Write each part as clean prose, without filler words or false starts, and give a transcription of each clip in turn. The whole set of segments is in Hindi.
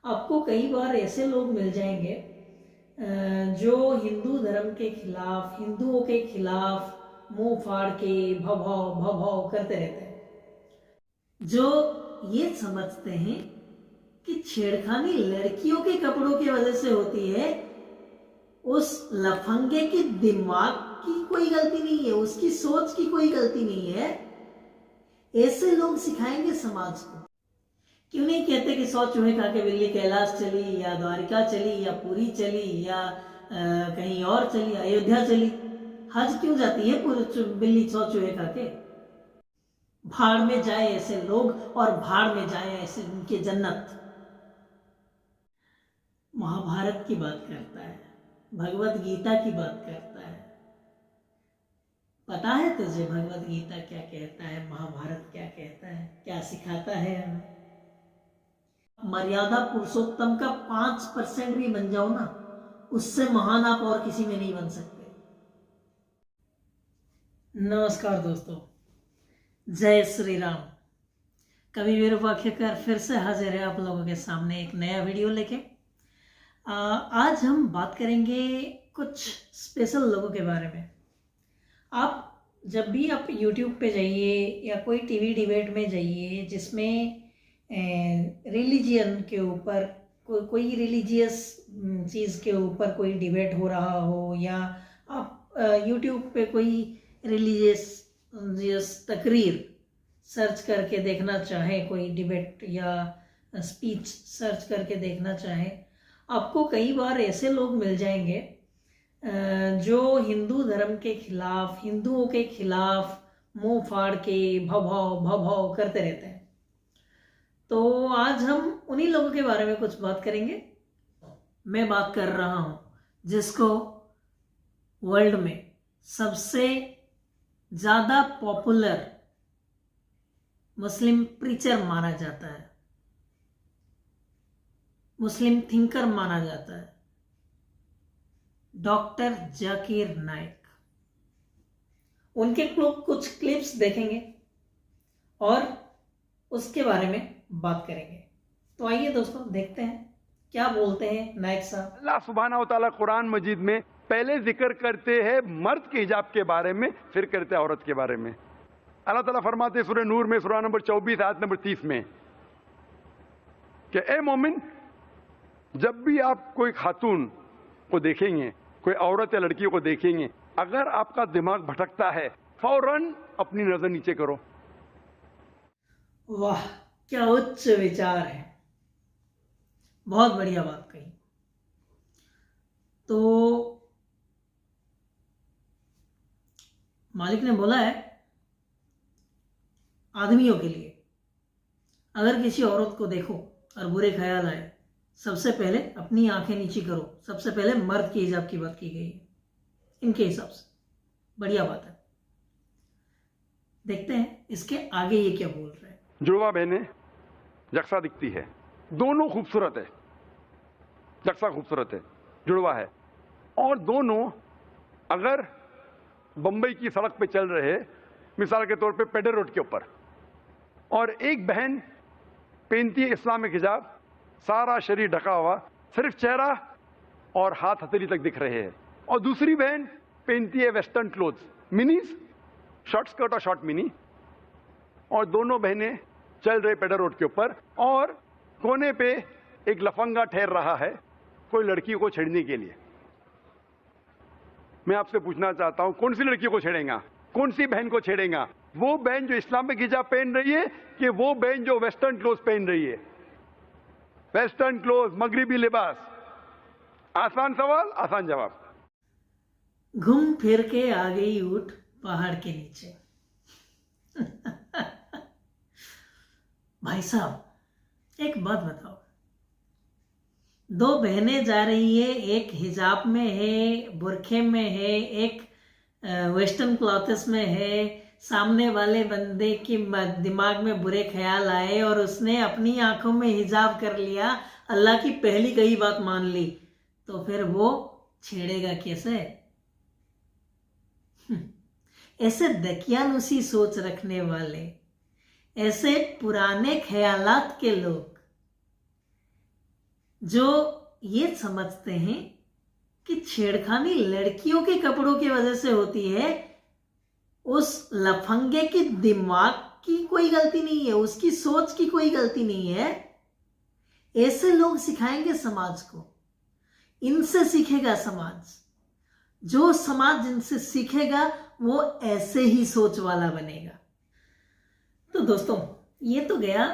आपको कई बार ऐसे लोग मिल जाएंगे जो हिंदू धर्म के खिलाफ, हिंदुओं के खिलाफ मुंह फाड़ के भव भव करते रहते हैं, जो ये समझते हैं कि छेड़खानी लड़कियों के कपड़ों की वजह से होती है। उस लफंगे की दिमाग की कोई गलती नहीं है, उसकी सोच की कोई गलती नहीं है। ऐसे लोग सिखाएंगे समाज को। क्यों नहीं कहते कि 100 चूहे खा के बिल्ली कैलाश चली, या द्वारिका चली, या पुरी चली, या कहीं और चली, अयोध्या चली। हज क्यों जाती है बिल्ली 100 चूहे खा के? भाड़ में जाए ऐसे लोग, और भाड़ में जाए ऐसे उनके जन्नत। महाभारत की बात करता है, भगवत गीता की बात करता है। पता है तुझे भगवत गीता क्या कहता है, महाभारत क्या कहता है, क्या सिखाता है हमें? मर्यादा पुरुषोत्तम का 5% भी बन जाओ ना, उससे महान आप और किसी में नहीं बन सकते। नमस्कार दोस्तों, जय श्री राम। कवि वीरूपाख्यकर फिर से हाजिर है आप लोगों के सामने एक नया वीडियो लेके। आज हम बात करेंगे कुछ स्पेशल लोगों के बारे में। आप जब भी आप YouTube पे जाइए या कोई टीवी डिबेट में जाइए जिसमें रिलीजियन के ऊपर कोई रिलीजियस चीज़ के ऊपर कोई डिबेट हो रहा हो, या आप YouTube पे कोई रिलीजियस तकरीर सर्च करके देखना चाहें, कोई डिबेट या स्पीच सर्च करके देखना चाहें, आपको कई बार ऐसे लोग मिल जाएंगे जो हिंदू धर्म के खिलाफ, हिंदुओं के खिलाफ मुंह फाड़ के भव करते रहते हैं। तो आज हम उन्हीं लोगों के बारे में कुछ बात करेंगे। मैं बात कर रहा हूं जिसको वर्ल्ड में सबसे ज्यादा पॉपुलर मुस्लिम प्रीचर माना जाता है, मुस्लिम थिंकर माना जाता है, डॉक्टर जाकिर नाइक। उनके कुछ क्लिप्स देखेंगे और उसके बारे में बात करेंगे। तो आइए दोस्तों, देखते हैं क्या बोलते हैं नाइक साहब। अल्लाह सुब्हाना व तआला कुरान मजीद में पहले जिक्र करते हैं मर्द के हिजाब के बारे में, फिर करते हैं औरत के बारे में। अल्लाह ताला फरमाते हैं सूरह नूर में, सूरह नंबर 24 आयत नंबर 30 में कि ए मोमिन, जब भी आप कोई खातून को देखेंगे, कोई औरत या लड़की को देखेंगे, अगर आपका दिमाग भटकता है, फौरन अपनी नजर नीचे करो। वाह, क्या उच्च विचार है, बहुत बढ़िया बात कही। तो मालिक ने बोला है आदमियों के लिए, अगर किसी औरत को देखो और बुरे ख्याल आए, सबसे पहले अपनी आंखें नीची करो। सबसे पहले मर्द के हिजाब की बात की गई है इनके हिसाब से। बढ़िया बात है। देखते हैं इसके आगे ये क्या बोल रहे हैं। जुड़वा बहनें यकसा दिखती है, दोनों खूबसूरत है, यकसा खूबसूरत है, जुड़वा है, और दोनों अगर बंबई की सड़क पे चल रहे, मिसाल के तौर पे पेडर रोड के ऊपर, और एक बहन पहनती है इस्लामिक हिजाब, सारा शरीर ढका हुआ, सिर्फ चेहरा और हाथ हथेली तक दिख रहे हैं, और दूसरी बहन पहनती है western clothes, minis, short skirt और शॉर्ट मिनी, और दोनों बहनें चल रहे पेडर रोड के ऊपर, और कोने पे एक लफंगा ठहर रहा है कोई लड़की को छेड़ने के लिए। मैं आपसे पूछना चाहता हूं, कौन सी लड़की को छेड़ेगा, कौन सी बहन को छेड़ेगा? वो बहन जो इस्लामिक हिजाब पहन रही है कि वो बहन जो वेस्टर्न क्लोथ पहन रही है? वेस्टर्न क्लोथ, मगरिबी लिबास। आसान सवाल, आसान जवाब। घूम फिर के आ गई ऊँट पहाड़ के नीचे। भाई साहब, एक बात बताओ, दो बहनें जा रही है, एक हिजाब में है, बुरखे में है, एक वेस्टर्न क्लॉथ्स में है। सामने वाले बंदे के दिमाग में बुरे ख्याल आए और उसने अपनी आंखों में हिजाब कर लिया, अल्लाह की पहली कही बात मान ली, तो फिर वो छेड़ेगा कैसे? ऐसे दकियानुसी सोच रखने वाले, ऐसे पुराने ख्यालात के लोग जो ये समझते हैं कि छेड़खानी लड़कियों के कपड़ों की वजह से होती है, उस लफंगे के दिमाग की कोई गलती नहीं है, उसकी सोच की कोई गलती नहीं है। ऐसे लोग सिखाएंगे समाज को, इनसे सीखेगा समाज। जो समाज इनसे सीखेगा वो ऐसे ही सोच वाला बनेगा। तो दोस्तों, ये तो गया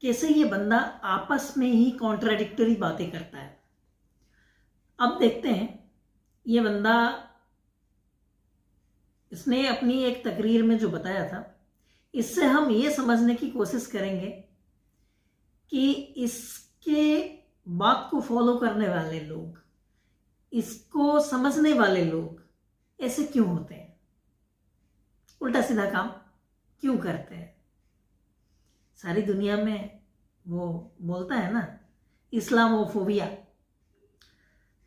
कैसे ये बंदा आपस में ही कॉन्ट्राडिक्टरी बातें करता है। अब देखते हैं ये बंदा, इसने अपनी एक तकरीर में जो बताया था, इससे हम ये समझने की कोशिश करेंगे कि इसके बात को फॉलो करने वाले लोग, इसको समझने वाले लोग ऐसे क्यों होते हैं, उल्टा सीधा काम क्यों करते हैं। सारी दुनिया में वो बोलता है ना, इस्लामोफोबिया,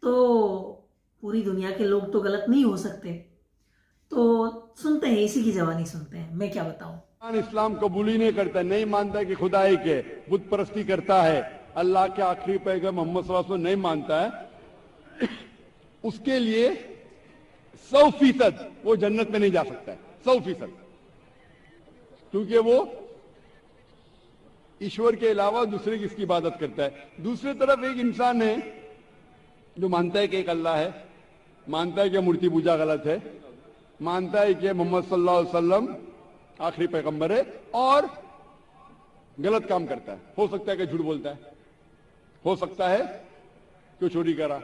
तो पूरी दुनिया के लोग तो गलत नहीं हो सकते। तो सुनते हैं, इसी की जवानी सुनते हैं, मैं क्या बताऊं। इस्लाम कबूल ही नहीं करता, नहीं मानता है कि खुदा एक है, बुत परस्ती करता है, अल्लाह के आखिरी पैगंबर मोहम्मद सल्लल्लाहु अलैहि वसल्लम नहीं मानता है, उसके लिए 100% वो जन्नत में नहीं जा सकता है, 100%, क्योंकि वो ईश्वर के अलावा दूसरे की इसकी इबादत करता है। दूसरी तरफ एक इंसान है जो मानता है कि एक अल्लाह है, मानता है कि मूर्ति पूजा गलत है, मानता है कि मोहम्मद सल्लल्लाहु अलैहि वसल्लम आखिरी पैगंबर है, और गलत काम करता है। हो सकता है कि झूठ बोलता है, हो सकता है कि चोरी करा,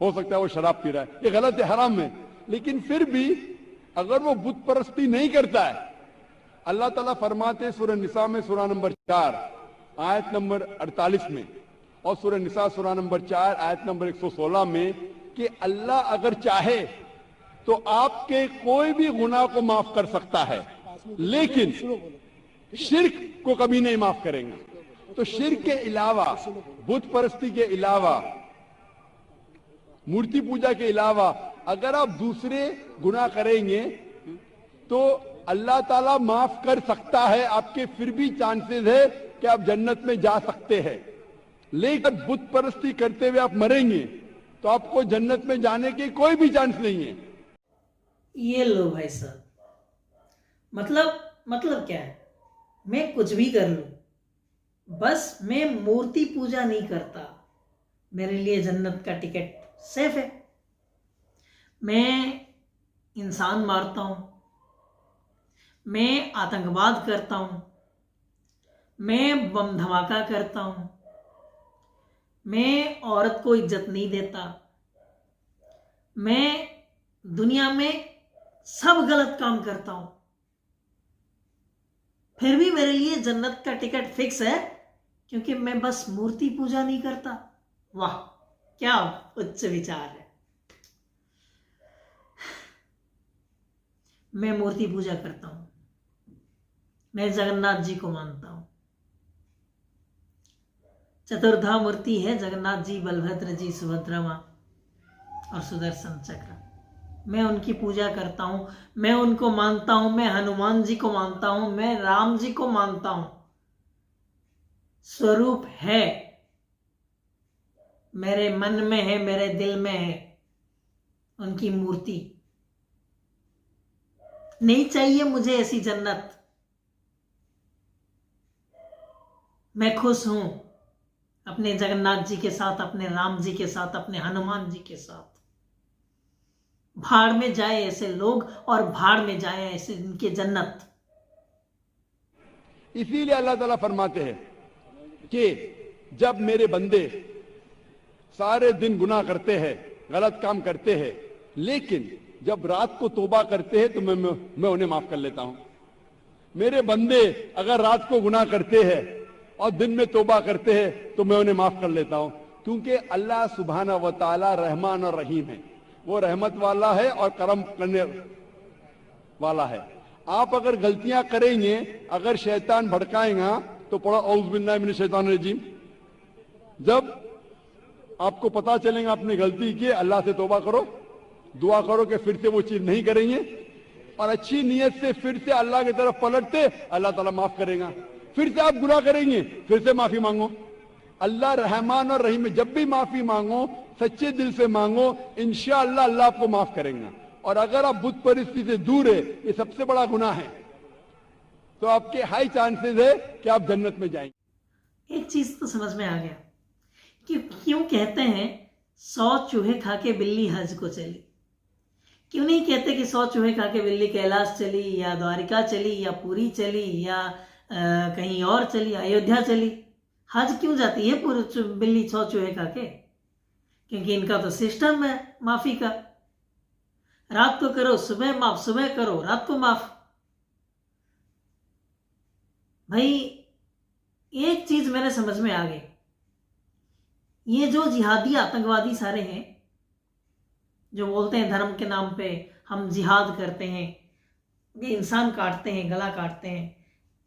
हो सकता है वो शराब पी रहा है, ये गलत है, हराम है। लेकिन फिर भी अगर वो बुत परस्ती नहीं करता है, अल्लाह ताला फरमाते सूरह निसा में सूरह नंबर 4 आयत नंबर 48 में, और सूरह निसा सूरह नंबर 4 आयत नंबर 116 में कि अल्लाह अगर चाहे तो आपके कोई भी गुनाह को माफ कर सकता है, लेकिन शिर्क को कभी नहीं माफ करेंगे। तो शिर्क के अलावा, बुत परस्ती के अलावा, मूर्ति पूजा के अलावा अगर आप दूसरे गुनाह करेंगे तो अल्लाह ताला माफ कर सकता है, आपके फिर भी चांसेस है कि आप जन्नत में जा सकते हैं। लेकिन बुत परस्ती करते हुए आप मरेंगे तो आपको जन्नत में जाने की कोई भी चांस नहीं है। ये लो भाई साहब, मतलब क्या है, मैं कुछ भी कर लूं, बस मैं मूर्ति पूजा नहीं करता, मेरे लिए जन्नत का टिकट सेफ है। मैं इंसान मारता हूं, मैं आतंकवाद करता हूं, मैं बम धमाका करता हूं, मैं औरत को इज्जत नहीं देता, मैं दुनिया में सब गलत काम करता हूं, फिर भी मेरे लिए जन्नत का टिकट फिक्स है, क्योंकि मैं बस मूर्ति पूजा नहीं करता। वाह, क्या उच्च विचार है। मैं मूर्ति पूजा करता हूं, मैं जगन्नाथ जी को मानता हूं। चतुर्धा मूर्ति है जगन्नाथ जी, बलभद्र जी, सुभद्रा मां और सुदर्शन चक्र। मैं उनकी पूजा करता हूं, मैं उनको मानता हूं, मैं हनुमान जी को मानता हूं, मैं राम जी को मानता हूं। स्वरूप है, मेरे मन में है, मेरे दिल में है उनकी मूर्ति। नहीं चाहिए मुझे ऐसी जन्नत, मैं खुश हूं अपने जगन्नाथ जी के साथ, अपने राम जी के साथ, अपने हनुमान जी के साथ। भाड़ में जाए ऐसे लोग और भाड़ में जाए ऐसे इनके जन्नत। इसीलिए अल्लाह ताला फरमाते हैं कि जब मेरे बंदे सारे दिन गुनाह करते हैं, गलत काम करते हैं, लेकिन जब रात को तौबा करते हैं तो मैं उन्हें माफ कर लेता हूं। मेरे बंदे अगर रात को गुनाह करते हैं और दिन में तौबा करते हैं तो मैं उन्हें माफ कर लेता हूं, क्योंकि अल्लाह सुब्हाना व तआला रहमान और रहीम है। वो रहमत वाला है और करम करने वाला है। आप अगर गलतियां करेंगे, अगर शैतान भड़काएगा तो पढ़ो औज़ बिल्लाहि मिनश शैतानिर रजीम। जब आपको पता चलेगा आपने गलती की, अल्लाह से तौबा करो, दुआ करो कि फिर से वो चीज नहीं करेंगे, और अच्छी नीयत से फिर से अल्लाह की तरफ पलटते, अल्लाह ताला माफ करेगा। फिर से आप गुनाह करेंगे, फिर से माफी मांगो, अल्लाह रहमान और रहीम है। जब भी माफी मांगो सच्चे दिल से मांगो, इंशाअल्लाह अल्लाह आपको माफ करेगा। और अगर आप बुत परिस्थिति से दूर है, ये सबसे बड़ा गुनाह है, तो आपके हाई चांसेस है कि आप जन्नत में जाएंगे। एक चीज तो समझ में आ गया कि क्यों कहते हैं 100 चूहे खा के बिल्ली हज को चली। क्यों नहीं कहते कि 100 चूहे खा के बिल्ली कैलाश चली या द्वारिका चली या पुरी चली या कहीं और चली, अयोध्या चली। हज क्यों जाती है पूरी बिल्ली 100 चूहे खा के? क्योंकि इनका तो सिस्टम है माफी का। रात को करो सुबह माफ, सुबह करो रात को माफ। भाई एक चीज मेरे समझ में आ गई, ये जो जिहादी आतंकवादी सारे हैं जो बोलते हैं धर्म के नाम पे हम जिहाद करते हैं, ये इंसान काटते हैं, गला काटते हैं,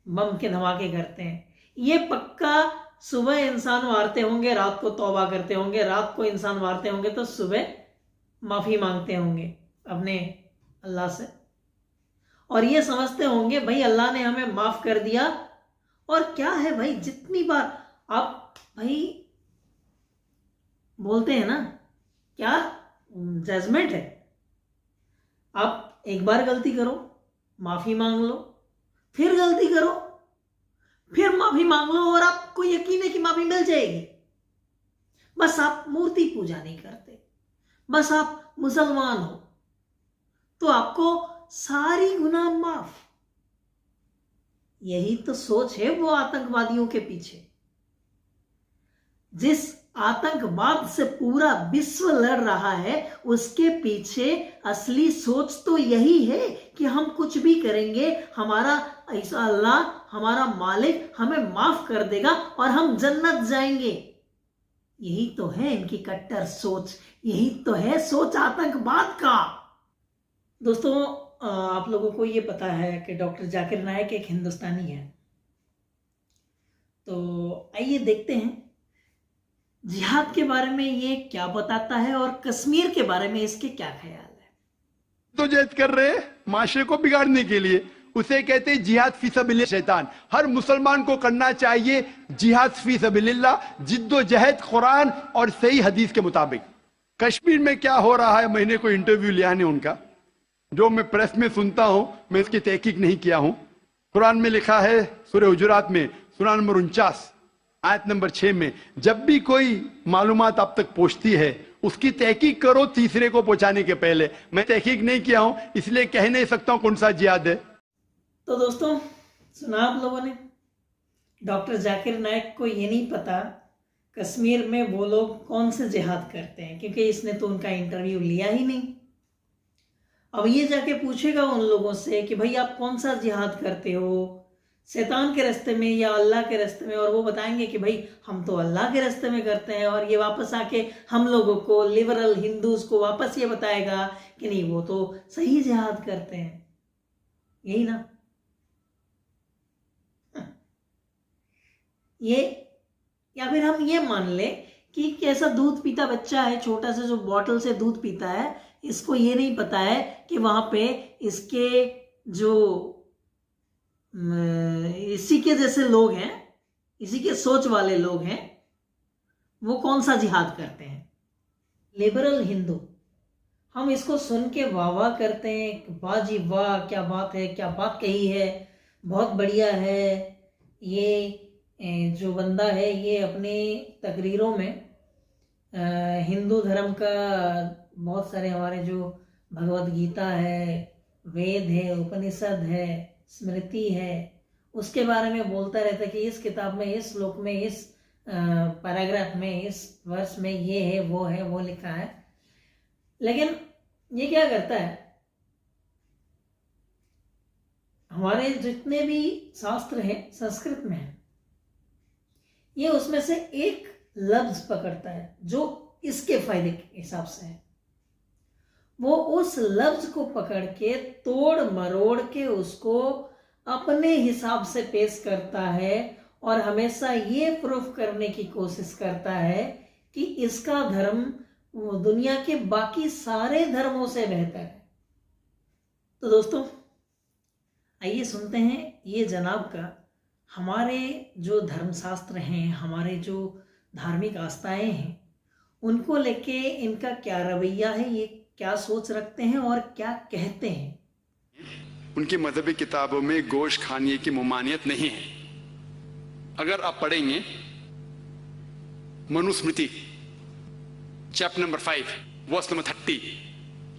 बम के धमाके करते हैं, ये पक्का सुबह इंसान मारते होंगे, रात को तौबा करते होंगे, रात को इंसान मारते होंगे तो सुबह माफी मांगते होंगे अपने अल्लाह से, और ये समझते होंगे भाई अल्लाह ने हमें माफ कर दिया। और क्या है भाई, जितनी बार आप भाई बोलते हैं ना, क्या जजमेंट है, आप एक बार गलती करो माफी मांग लो, फिर गलती करो फिर माफी मांग लो, और आपको यकीन है कि माफी मिल जाएगी। बस आप मूर्ति पूजा नहीं करते, बस आप मुसलमान हो तो आपको सारी गुनाह माफ। यही तो सोच है वो आतंकवादियों के पीछे। जिस आतंकवाद से पूरा विश्व लड़ रहा है उसके पीछे असली सोच तो यही है कि हम कुछ भी करेंगे, हमारा ऐसा अल्लाह हमारा मालिक हमें माफ कर देगा और हम जन्नत जाएंगे। यही तो है इनकी कट्टर सोच, यही तो है सोच आतंकवाद का। दोस्तों आप लोगों को ये पता है कि डॉक्टर जाकिर नायक एक हिंदुस्तानी है, तो आइए देखते हैं जिहाद के बारे में ये क्या बताता है और कश्मीर के बारे में इसके क्या ख्याल है। तो जहद कर रहे हैं माशरे को बिगाड़ने के लिए, उसे कहते हैं जिहाद फी सबिलिल्लाह। शैतान हर मुसलमान को करना चाहिए जिहाद फी सबिलिल्लाह, जिद्दोजहद कुरान और सही हदीस के मुताबिक। कश्मीर में क्या हो रहा है, मैंने कोई इंटरव्यू लिया नहीं उनका, जो मैं प्रेस में सुनता हूं, मैं इसकी तहकीक नहीं किया हूं। कुरान में लिखा है सूरह हुजुरात में सूरह नंबर 49 आयत नंबर 6 में, जब भी कोई मालूमात आप तक पहुंचती है उसकी तहकीक करो तीसरे को पहुंचाने के पहले। मैं तहकीक नहीं किया हूं इसलिए कह नहीं सकता हूं कौन सा जिहाद है। तो दोस्तों सुना आप लोगों ने, डॉक्टर जाकिर नायक को ये नहीं पता कश्मीर में वो लोग कौन से जिहाद करते हैं, क्योंकि इसने तो उनका इंटरव्यू लिया ही नहीं। अब ये जाके पूछेगा उन लोगों से कि भाई आप कौन सा जिहाद करते हो, शैतान के रास्ते में या अल्लाह के रास्ते में, और वो बताएंगे कि भाई हम तो अल्लाह के रास्ते में करते हैं। और ये वापस आके हम लोगों को, लिबरल हिंदूज को वापस ये बताएगा कि नहीं वो तो सही जिहाद करते हैं। यही ना, ये या फिर हम ये मान ले कि कैसा दूध पीता बच्चा है, छोटा सा जो बॉटल से दूध पीता है, इसको ये नहीं पता है कि वहां पे इसके जो इसी के जैसे लोग हैं, इसी के सोच वाले लोग हैं, वो कौन सा जिहाद करते हैं। लिबरल हिंदू, हम इसको सुन के वाह वाह करते हैं, वाह जी वाह क्या बात है, क्या बात कही है, बहुत बढ़िया है। ये जो बंदा है ये अपनी तकरीरों में हिंदू धर्म का बहुत सारे, हमारे जो भगवत गीता है, वेद है, उपनिषद है, स्मृति है, उसके बारे में बोलता रहता है कि इस किताब में, इस श्लोक में, इस पैराग्राफ में, इस वर्ष में ये है वो लिखा है। लेकिन ये क्या करता है, हमारे जितने भी शास्त्र हैं संस्कृत में है, ये उसमें से एक लफ्ज पकड़ता है जो इसके फायदे के हिसाब से है, वो उस लफ्ज को पकड़ के तोड़ मरोड़ के उसको अपने हिसाब से पेश करता है और हमेशा ये प्रूफ करने की कोशिश करता है कि इसका धर्म दुनिया के बाकी सारे धर्मों से बेहतर है। तो दोस्तों आइए सुनते हैं ये जनाब का, हमारे जो धर्मशास्त्र हैं, हमारे जो धार्मिक आस्थाएं हैं, उनको लेके इनका क्या रवैया है, ये क्या सोच रखते हैं और क्या कहते हैं। उनकी मजहबी किताबों में गोश्त खाने की ममानियत नहीं है। अगर आप पढ़ेंगे Manusmriti chapter number 5 verse number 30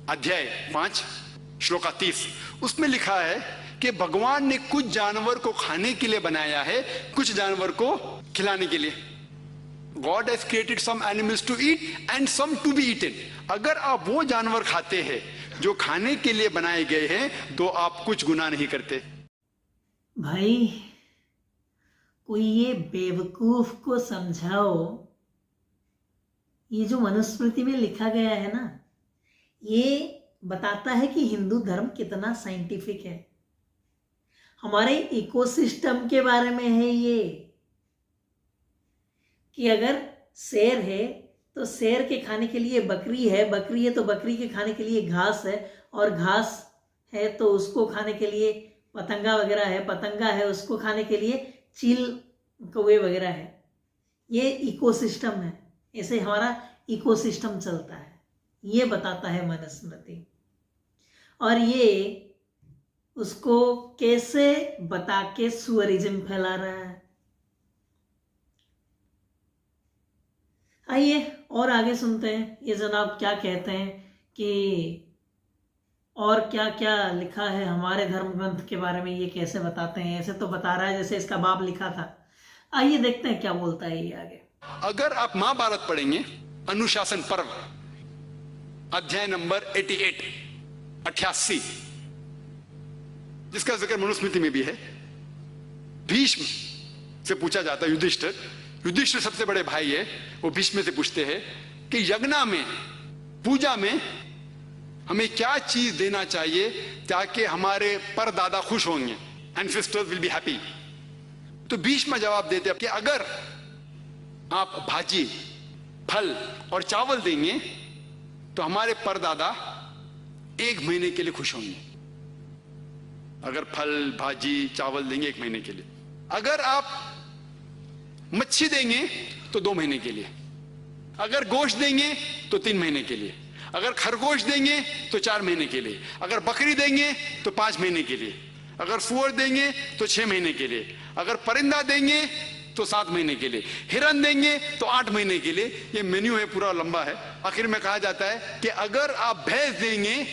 अध्याय 5 श्लोका 30, उसमें लिखा है कि भगवान ने कुछ जानवर को खाने के लिए बनाया है, कुछ जानवर को खिलाने के लिए। God has created some animals to eat and some to be eaten. अगर आप वो जानवर खाते हैं जो खाने के लिए बनाए गए हैं तो आप कुछ गुनाह नहीं करते। भाई कोई ये बेवकूफ को समझाओ, ये जो मनुस्मृति में लिखा गया है ना, ये बताता है कि हिंदू धर्म कितना साइंटिफिक है, हमारे इकोसिस्टम के बारे में है ये, कि अगर शेर है तो शेर के खाने के लिए बकरी है, बकरी है तो बकरी के खाने के लिए घास है, और घास है तो उसको खाने के लिए पतंगा वगैरह है, पतंगा है उसको खाने के लिए चील कौवे वगैरह है। ये इकोसिस्टम है, ऐसे हमारा इकोसिस्टम चलता है, ये बताता है मनुस्मृति। और ये उसको कैसे बता के सुअरिज्म फैला रहा है। आइए और आगे सुनते हैं ये जनाब क्या कहते हैं कि और क्या क्या लिखा है हमारे धर्म ग्रंथ के बारे में, ये कैसे बताते हैं। ऐसे तो बता रहा है जैसे इसका बाप लिखा था। आइए देखते हैं क्या बोलता है ये आगे। अगर आप महाभारत पढ़ेंगे अनुशासन पर्व अध्याय नंबर 88 जिसका जिक्र मनुस्मृति में भी है, भीष्म से पूछा जाता है, युधिष्ठिर सबसे बड़े भाई है, वो भीष्म से पूछते हैं कि यज्ञ में पूजा में हमें क्या चीज देना चाहिए ताकि हमारे परदादा खुश होंगे, एंसेस्टर्स विल बी हैप्पी। तो भीष्म जवाब देते हैं कि अगर आप भाजी फल और चावल देंगे तो हमारे परदादा 1 महीने के लिए खुश होंगे। अगर फल भाजी चावल देंगे 1 महीने के लिए, अगर आप मच्छी देंगे तो 2 महीने के लिए, अगर गोश्त देंगे तो 3 महीने के लिए, अगर खरगोश देंगे तो 4 महीने के लिए, अगर बकरी देंगे तो 5 महीने के लिए, अगर सुअर देंगे तो 6 महीने के लिए, अगर परिंदा देंगे तो 7 महीने के लिए, हिरन देंगे तो 8 महीने के लिए। ये मेन्यू है, पूरा लंबा है। आखिर में कहा जाता है कि अगर आप भैंस देंगे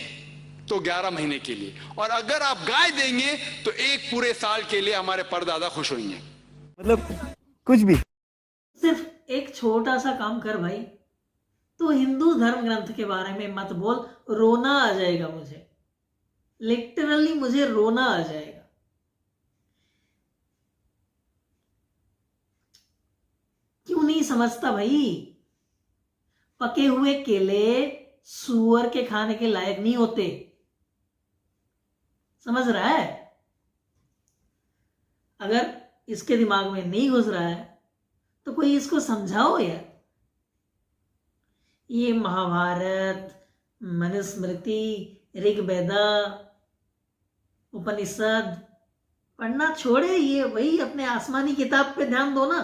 तो 11 महीने के लिए, और अगर आप गाय देंगे तो 1 पूरे साल के लिए हमारे परदादा खुश होंगे। मतलब कुछ भी। सिर्फ एक छोटा सा काम कर भाई, तो हिंदू धर्म ग्रंथ के बारे में मत बोल, रोना आ जाएगा मुझे, लिटरली मुझे रोना आ जाएगा। क्यों नहीं समझता भाई? पके हुए केले सुअर के खाने के लायक नहीं होते, समझ रहा है? अगर इसके दिमाग में नहीं घुस रहा है तो कोई इसको समझाओ यार। ये महाभारत, मनुस्मृति, ऋग्वेदा, उपनिषद पढ़ना छोड़े, ये वही अपने आसमानी किताब पे ध्यान दो ना।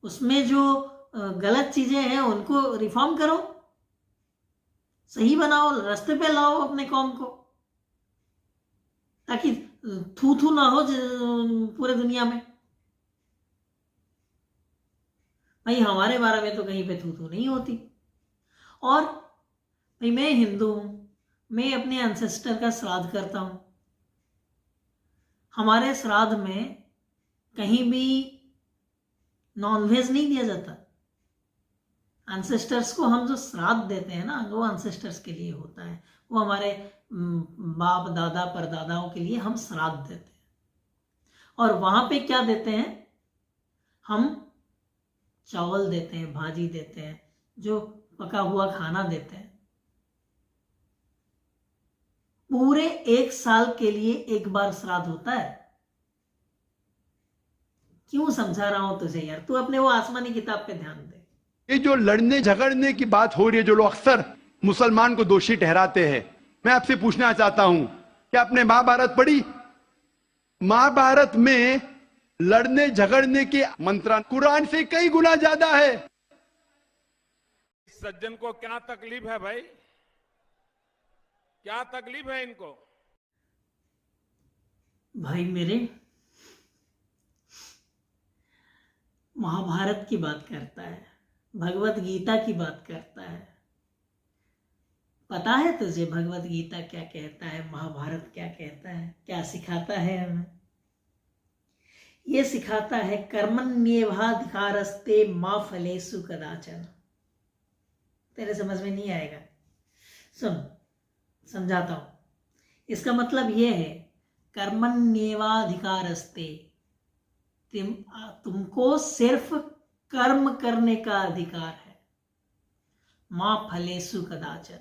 उसमें जो गलत चीजें हैं उनको रिफॉर्म करो, सही बनाओ, रास्ते पे लाओ अपने कौम को, ताकि थू थू ना हो पूरे दुनिया में। भाई हमारे बारे में तो कहीं पे थू थू नहीं होती। और भाई मैं हिंदू हूं, मैं अपने एंसेस्टर का श्राद्ध करता हूं। हमारे श्राद्ध में कहीं भी नॉनवेज नहीं दिया जाता। एंसेस्टर्स को हम जो श्राद्ध देते हैं ना, वो एंसेस्टर्स के लिए होता है, वो हमारे बाप दादा परदादाओं के लिए हम श्राद्ध देते हैं। और वहां पे क्या देते हैं? हम चावल देते हैं, भाजी देते हैं, जो पका हुआ खाना देते हैं। पूरे 1 साल के लिए एक बार श्राद्ध होता है। क्यों समझा रहा हूं तुझे यार? तू अपने वो आसमानी किताब पे ध्यान दे। ये जो लड़ने झगड़ने की बात हो रही है, जो लोग अक्सर मुसलमान को दोषी ठहराते हैं, मैं आपसे पूछना चाहता हूं कि आपने महाभारत पढ़ी? महाभारत में लड़ने झगड़ने के मंत्र कुरान से कई गुना ज्यादा है। सज्जन को क्या तकलीफ है भाई? क्या तकलीफ है इनको? भाई मेरे, महाभारत की बात करता है, भगवत गीता की बात करता है। पता है तुझे भगवत गीता क्या कहता है, महाभारत क्या कहता है, क्या सिखाता है हमें? ये सिखाता है कर्मण्येवाधिकारस्ते मा फलेषु कदाचन। तेरे समझ में नहीं आएगा, सुन समझाता हूं। इसका मतलब ये है कर्मण्येवाधिकारस्ते, तुमको सिर्फ कर्म करने का अधिकार है। मा फलेषु कदाचन,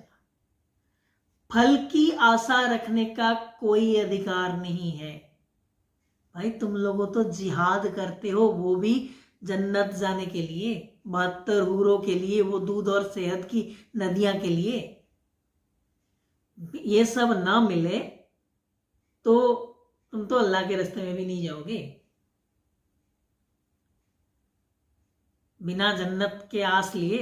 फल की आशा रखने का कोई अधिकार नहीं है। भाई तुम लोगों तो जिहाद करते हो, वो भी जन्नत जाने के लिए, 72 हूरों के लिए, वो दूध और सेहत की नदियां के लिए। ये सब ना मिले तो तुम तो अल्लाह के रास्ते में भी नहीं जाओगे। बिना जन्नत के आस लिए।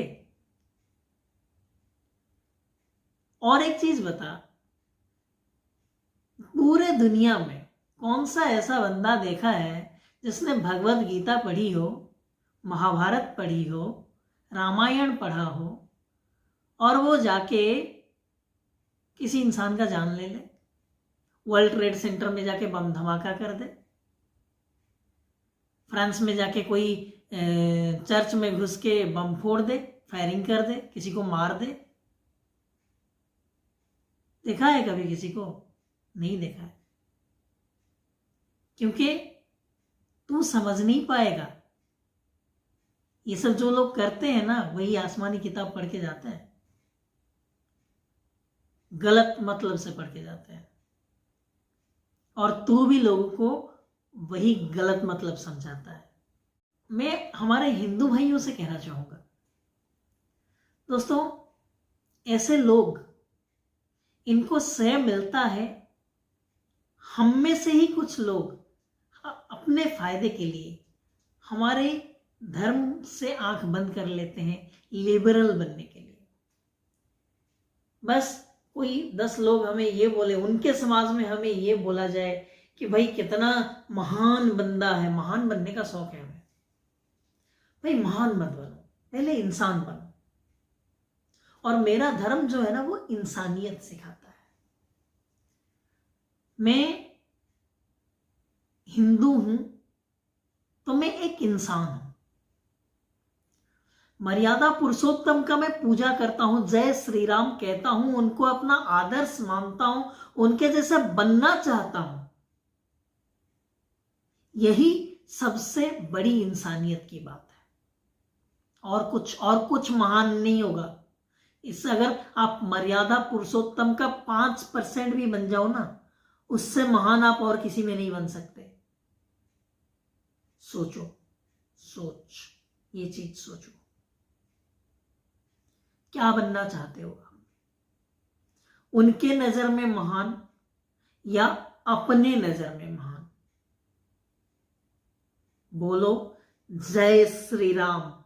और एक चीज बता, पूरे दुनिया में कौन सा ऐसा बंदा देखा है जिसने भगवत गीता पढ़ी हो, महाभारत पढ़ी हो, रामायण पढ़ा हो और वो जाके किसी इंसान का जान ले ले, वर्ल्ड ट्रेड सेंटर में जाके बम धमाका कर दे, फ्रांस में जाके कोई चर्च में घुस के बम फोड़ दे, फायरिंग कर दे, किसी को मार दे? देखा है कभी किसी को? नहीं देखा है, क्योंकि तू समझ नहीं पाएगा। ये सब जो लोग करते हैं ना, वही आसमानी किताब पढ़ के जाते हैं, गलत मतलब से पढ़ के जाते हैं, और तू भी लोगों को वही गलत मतलब समझाता है। मैं हमारे हिंदू भाइयों से कहना चाहूंगा, दोस्तों ऐसे लोग, इनको श्रेय मिलता है। हम में से ही कुछ लोग अपने फायदे के लिए हमारे धर्म से आंख बंद कर लेते हैं, लिबरल बनने के लिए। बस कोई 10 लोग हमें ये बोले, उनके समाज में हमें ये बोला जाए कि भाई कितना महान बंदा है, महान बनने का शौक है हमें। भाई महान मत बनो, पहले इंसान बनो। और मेरा धर्म जो है ना, वो इंसानियत सिखाता है। मैं हिंदू हूं तो मैं एक इंसान हूं। मर्यादा पुरुषोत्तम का मैं पूजा करता हूं, जय श्री राम कहता हूं, उनको अपना आदर्श मानता हूं, उनके जैसा बनना चाहता हूं। यही सबसे बड़ी इंसानियत की बात है। और कुछ महान नहीं होगा। इससे अगर आप मर्यादा पुरुषोत्तम का 5% भी बन जाओ ना, उससे महान आप और किसी में नहीं बन सकते। सोचो, ये चीज सोचो, क्या बनना चाहते हो आप? उनके नजर में महान या अपने नजर में महान? बोलो जय श्री राम।